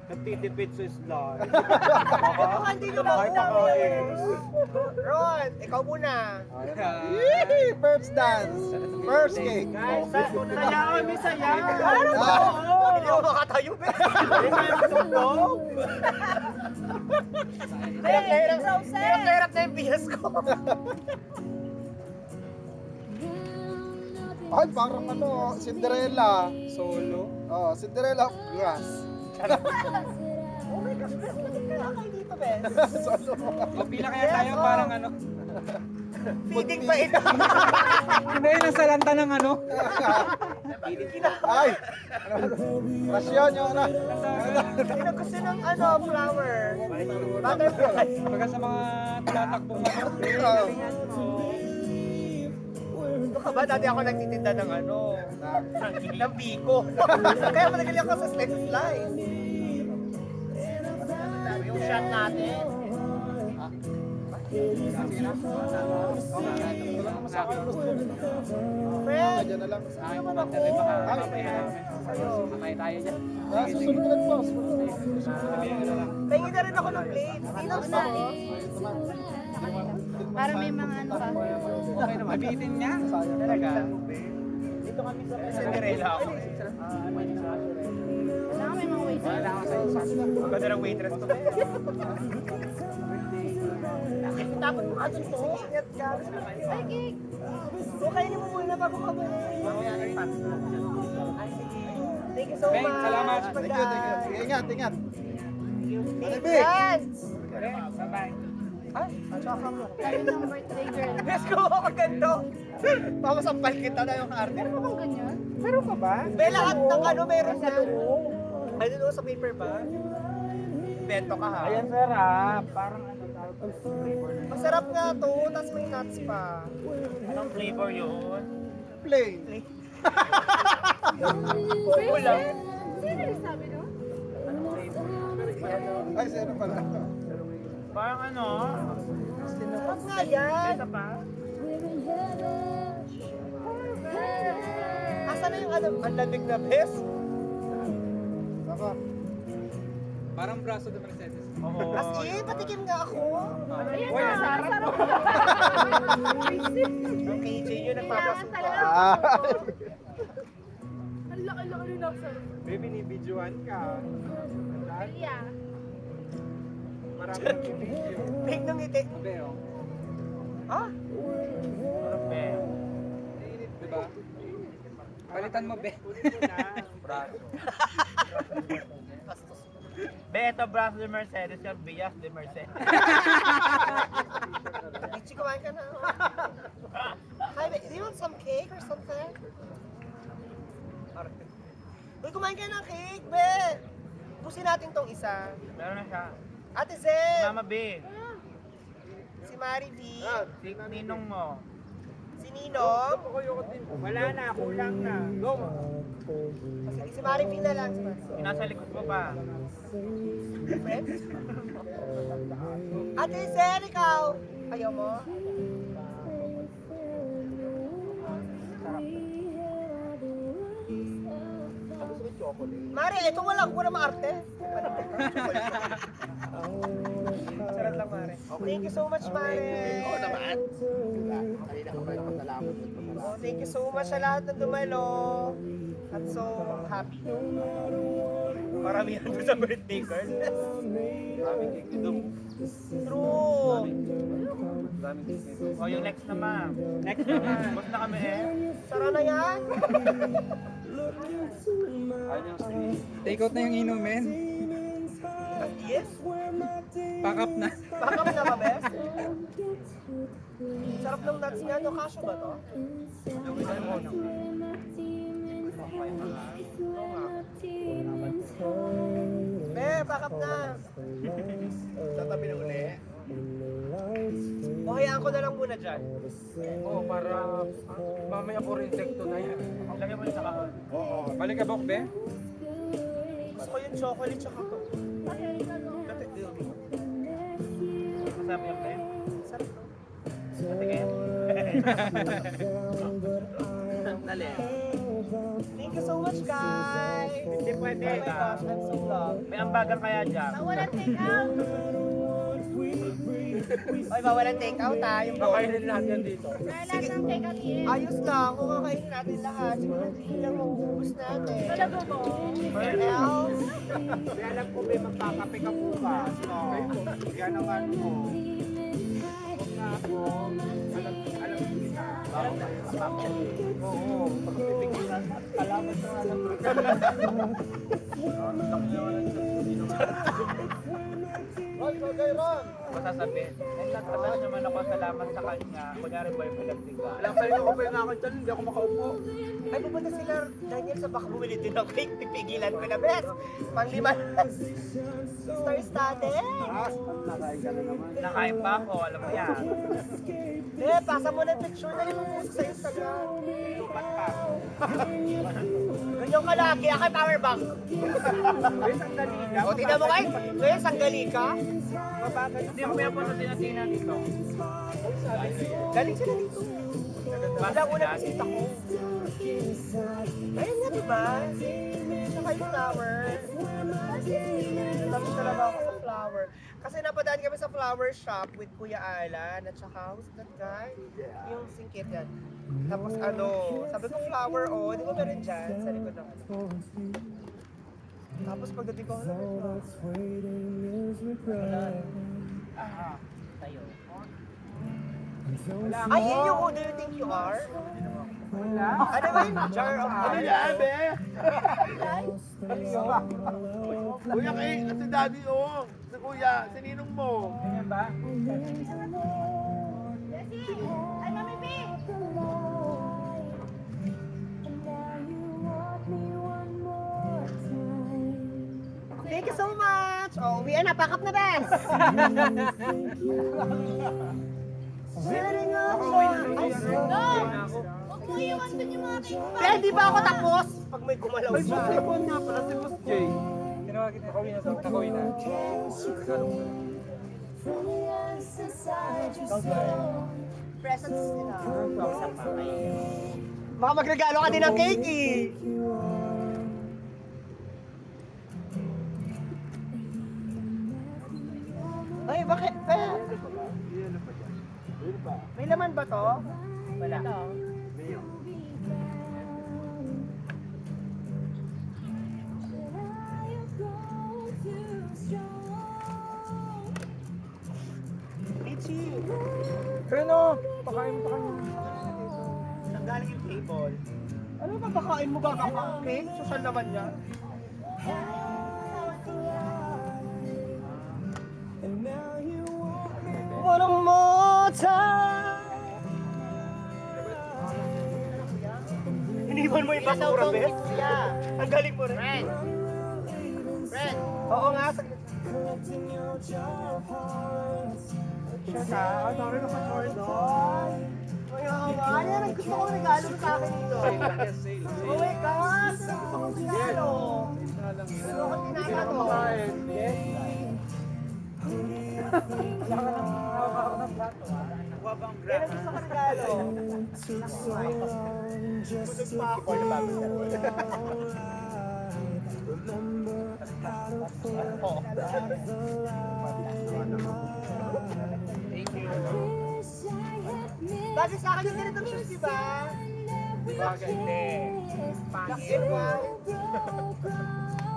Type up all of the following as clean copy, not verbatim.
Nagtitipid sa slide. Baka hindi nyo makakain. Ron, ikaw muna. Yee! First dance. First cake. Guys, sayaw, may sayaw. Ano ba? Hindi mo makatayo, be. May sayaw tugtog. Hirap na yung PS ko. Ay, parang ano, Cinderella. Solo. Oh, Cinderella grass. Oh my gosh, best natin kaya kayo dito, best. O pila kaya tayo parang ano. Feeding pa ito. Hindi, nasa lanta ng ano. Ay! Rasyon yung ano. Sino gusto ng ano, flower? Butterfly. Baga sa mga tumatakbong ano. Ito ka ba? Dati ako nagtitinda ng ano, ng biko. Kaya managali ako sa slice. Yung shot natin. Friend, Diyan na lang. ano naman ako? Kamay tayo dyan. Susunod ka lang, boss. Tingin na rin ako ng plates. Hindi na gusto ko. Para may mga ano pa. Okay naman. Abitin niya. Talaga. Dito kami sa Cinderella ako. Wala may mga waiter. Wala ako sa Ang ganda ng waitress to. Dapat mo ka dun to. Ingat ka. Ay, cake! So, kainin mo muna bago ka balik. Thank you so Beng, much. salamat. Thank you, thank you. Sige, ingat, ingat. Friends! Bye-bye. Ay, tsaka mo. Sabi ng birthday girl. Let's go ako ganito. Pamasampal kita na yung arte. Meron ba bang ganyan? Meron ka ba? May lahat ng ano meron na. I don't know, sa paper ba? Bento ka ha. Ayan sir ha. Parang ano tawag ko flavor na. Masarap nga to, tas may nuts pa. Anong flavor yun? Plain. Oo lang. Sino nagsabi no? Ay, sino pala? Parang ano? Sarap nga yan. Isa pa? Asa na yung ano, ang lamig na best? Saka. Parang braso de Mercedes. Oo. As in, patikim nga ako. Ayan Uy, na, masarap. sarap. Ang KJ yun, Kailangan nagpapasuka. talaga. Ah. Ang laki-laki rin ako sa Baby, ni-videoan ka. Iya. Marami ng video. Big nung ngiti. Sabi oh. Ah? Sarap be. Diba? Palitan mo be. Braso. Be, ito braso de Mercedes, yung bias de Mercedes. Ichi, kumain ka na. Hi, do you want some cake or something? Uy, kumain ka ng cake, be! Pusin natin tong isa. Meron na siya. Ate Zen! Mama be. Si Mari V. Si ninong mo. Si Ninong. Wala na, kulang na. Go. Sige, si Mari V na lang. Si Mari V. Nasa likod mo pa. Friends? Ate Zen, ikaw! Ayaw mo? Mari, ito wala ko na maarte. Sarap lang, Mari. Thank you so much, Mari. Oo naman. Thank you so much sa lahat ng dumalo. I'm so happy. Maramihan doon sa birthday girl. Daming cake ni Dum. True. O, yung next naman. Next naman. Bus na kami eh. Sara na yan. Take out na yung inumin. Yes. Pack up na. Backup na ba, bes? Sarap ng nuts niya. No, kasyo ba to? Be, backup na. Sa tabi na uli. O, hayaan ko na lang muna dyan. Oo, para mamaya puro insekto na yan. Lagyan mo yung sa kahon. Oo. Balik ka, Bok, be? Gusto ko yung chocolate tsaka to. Masarap yung be? Sarap to. Patigin. Dali. Thank you so much, guys. pwede. Oh my gosh, I'm so vlog. May ambagan kaya dyan. Nawalan take out. Ay, bawalan take out ha, yung boy. Kakainin lahat yan dito. Lahat ng take out here. Ayos lang, kung kakainin natin lahat, siguro hindi lang mauubos natin. Talaga ba? What else? Hindi alam ko may magkakape ka bukas. No? Yan ang ano mo. Huwag na ako. Alam ko na. Oo. Pagpipigilan at kalaman sa alam ko. Ron, bagay Ron. Masasabi. Nagtatas naman ako salamat sa kanya. Kunyari ba yung pinagtiga? Alam kayo ko pa yung akin dyan, hindi ako makaupo. Ay, pupunta sila, Daniel, sa baka bumili din ng cake. Pipigilan ko na, best. Pang-lima. Star-studded. Nakain ka na naman. Nakain pa ako, alam mo yan. Pasa mo na yung picture na yung post sa Instagram. Lupat ka. Ganyan ka lagi, akay power bank. May sandali ka. O, tingnan mo kayo. Ngayon, sanggali ka. Hindi ako may punta tinatina dito. Galing sila dito. Wala una bisita ko. Ayun nga, diba? Saka yung flower. Tapos talaga ako sa flower. Kasi napadaan kami sa flower shop with Kuya Alan at saka, who's that guy? Yung singkit yan. Tapos ano, sabi ko flower, oh, di ba meron dyan sa likod ng ano. Tapos pagdating ko, ano, Tayo. ay, yun yung who do you think you are? Ano ba yun? Jar of Ano yan, be? Kuya kay, si daddy, oh. Si kuya, si ninong mo. Ganyan ba? Jessie! Ay, Mami B! Thank you so much! Oh, uwi na, pack up na, bes! Sitting up Ay, no! Huwag mo iwan dun yung mga cake mo. Kaya di ba ako tapos? Pag may gumalaw May siya. baseball nga pala si Boss Jay. Tinawagin na kawin na sa nakawin na. Presents nila. Baka magregalo ka din ng cake eh. Ay, bakit? May laman ba to? Wala. Litchi. Pero pakain mo pa kanya. Saan galing yung table? Ano ba pakain mo gagawang cake? Social naman yan. One more time. Iniwan mo yung basura, Beth? Ang galing mo rin. Friend! Friend! Oo nga. Siya ka. Ang dami na pa-Jordan. Ay, hawa. Yan ang gusto kong regalo mo sa akin dito. Oh my God! Gusto kong regalo. Gusto kong tinatato. Nakuha ba ang Yan ang gusto kong regalo. Busog pa ako. Ano ba gusto ko? Thank you. Bakit sa akin yung ganitong shoes, di ba? Bagay. Hindi. Black and white.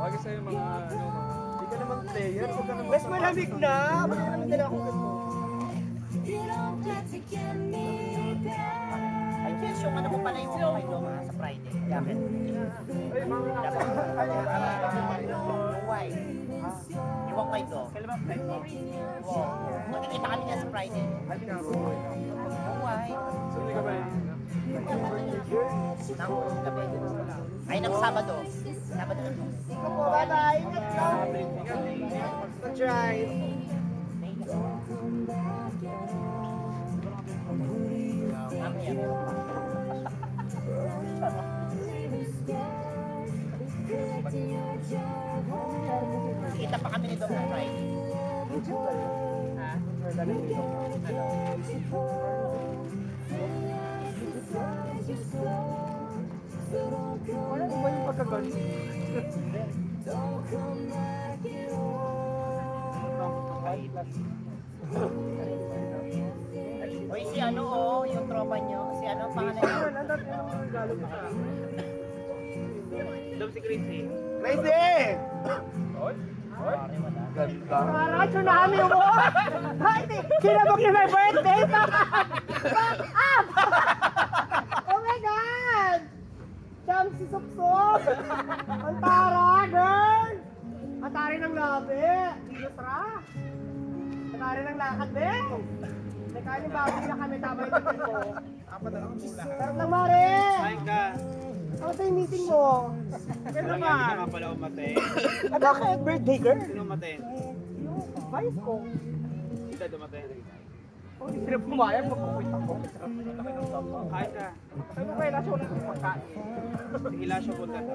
Bagay sa'yo mga ano, Hindi ka naman player. Huwag ka naman. Mas malamig na. Bakit naman dala akong ganito? Ay, yes, yung ano mo pala yung okay no, sa Friday. Yakin. Ay, mga Why? Iwan kayo do. Kailan ba flight mo? Oo. Magkikita kami niya sa Friday. Why? Sumili ka ba yun? Nang gabi. Ay, nang Sabado. Sabado na. Ikaw po, bye-bye. Ingat ka. Mag-drive. Kita pa kami ni Doc na Friday. Ha? Ano? Wala ba yung ka ganun. Uy, si ano oh, yung tropa nyo. Si ano, pangalan niya? Ayun, ang dami ng mga regalo mo sa Dom si Chrissy. Crazy! Para tsunami mo! Bakit? Sinabog niyo my birthday! Back up! Oh my God! Cham si Suksok! Ang tara, girl! Ang tari ng labi! Diyos ra! Ang tari ng lakad, din! Nakain yung baboy na kami, tama yung titin ko. Apat na lang po lahat. Sarap lang, Mare! Kain ka. Ano sa yung meeting mo? Kaya naman. Hindi ka nga pala umate. Ah, bakit? Birthday, girl? Sino umate? Yung vice ko. Si Dad umate. Oh, hindi sila pumayag, magkukwit ako. Kain ka. Sabi mo kaya nasa wala ng pagkain. Sige, Lasho punta ka.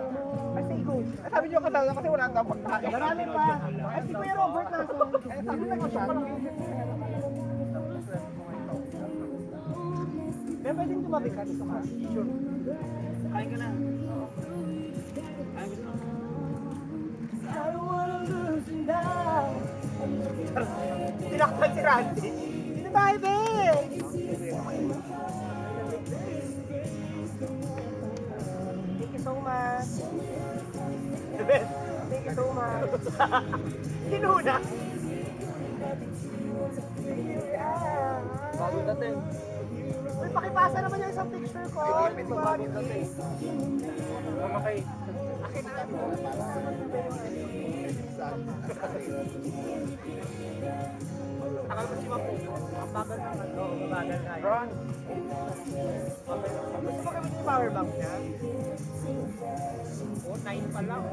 Ay, say go. Ay, sabi niyo kasama kasi wala tayong pagkain. Marami pa. Ay, si Kuya Robert na so. Ay, sabi na ko siya. Pero pwedeng tumabi ka dito ka. Sure. Kain ka na. Kain gusto mo. I don't wanna lose you now. Tinakpan si Randy. Sino tayo, be? Thank you so much. The best. Thank you so much. Kinuna. Bago dating. Uy, pakipasa naman yung isang picture ko. Ito bago dating. Okay. Akin na. Akala ko si Mapu. Ang bagal na. Oo, mabagal na. Ron. Gusto mo kami yung power bank niya? Oo, 9 pa lang.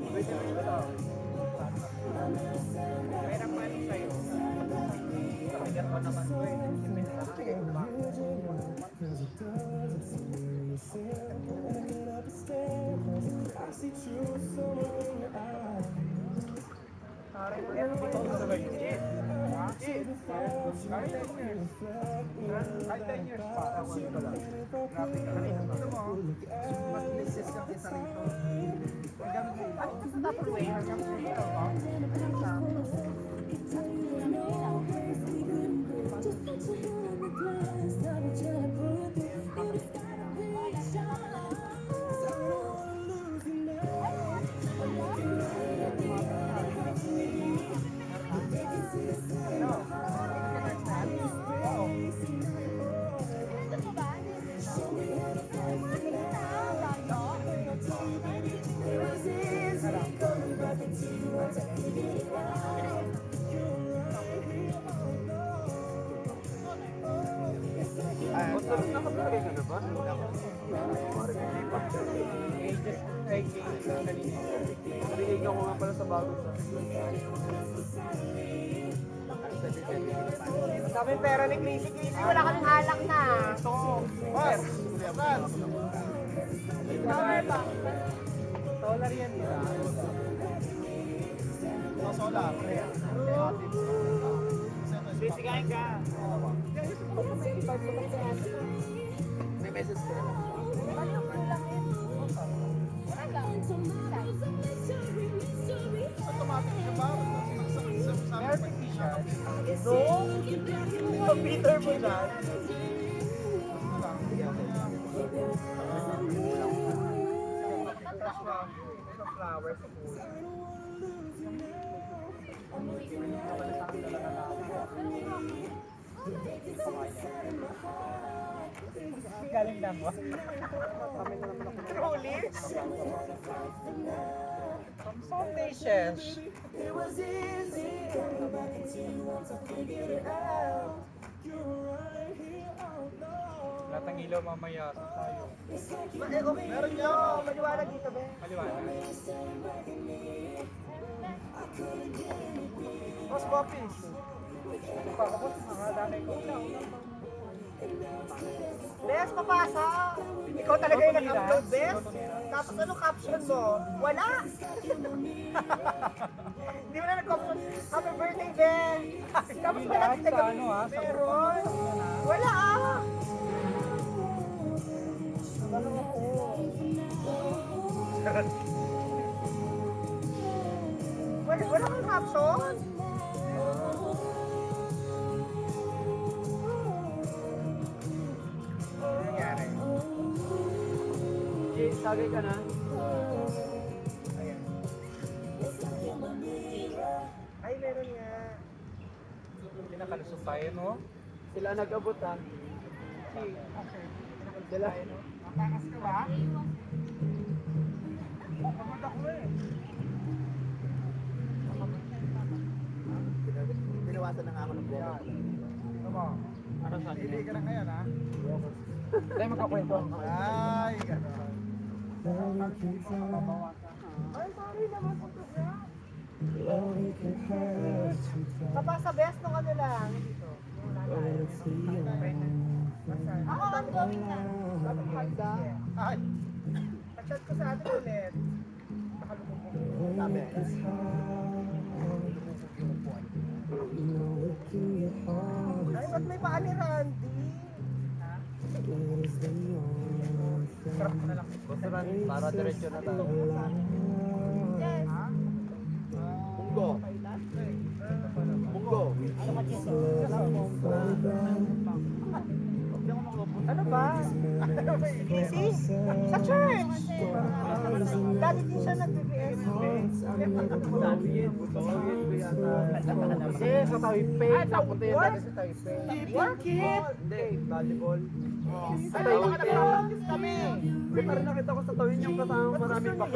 Pwede mo ito daw. Mayroon pa rin sa'yo. Sabihan ko naman ko eh. Sige ba? Sorry, ano ba ito sa bagay? Kahit 10 years. Kahit 10 years pa. Grabe ka rin. Ito mo, mas lisis yung isa rito. Ano ito sa Tupperware? Hanggang sa ito. Narinig ako nga pala sa bagong sa. Sabi pera ni Crazy Crazy, wala kaming alak na. Ito ko. Boss! Dollar ba? Dollar yan nila. Solar. Chrissy, kain ka. May message ko. Automatic siya ba? Meron siya. No? Computer mo dyan. Flowers sa pool. Galing lang mo. Truly? From foundations. It was easy. Lahat ng ilaw mamaya sa tayo. Okay, meron niya. Maliwanag dito, be. Maliwanag. Mas poppies. Pakapot, nakadamay ko. Bes, papasa! Ikaw talaga yung nag-upload, Bes? Tapos ano caption mo? Wala! Hindi mo na nag-caption, happy birthday, Ben! Tapos wala Sa talaga. ano ha? Sa Meron! Wala ah! Ano ako? Wala kang caption? Ano nangyari? Sagay ka na. Ayan. Ay, meron nga. Pinakalusot tayo, no? Sila nag-abot ah. Sila. Matakas ka ba? Pagod ako eh. Binawasan na nga ako ng bola. Ano mo? Hindi ka na ngayon ha? Tayo magkakwento. Ay, gano'n. Ay, sorry naman po to sa best nung ano lang. Dito. Ako ang going na. Handa. Ay, Pag-chat ko sa atin ulit. Sabi. Ay, ba't may paa ni Randy? Para diretso na tayo. Yes. Munggo. Munggo. Ano ba? Busy? Sa church. Dati din siya nag-BBS. Kasi sa Taipei, napunta yun dati sa Taipei. Workit! Hindi, volleyball. Sa Taipei. Kami! Hindi pa rin nakita ko sa tawin yung kasama maraming bakla.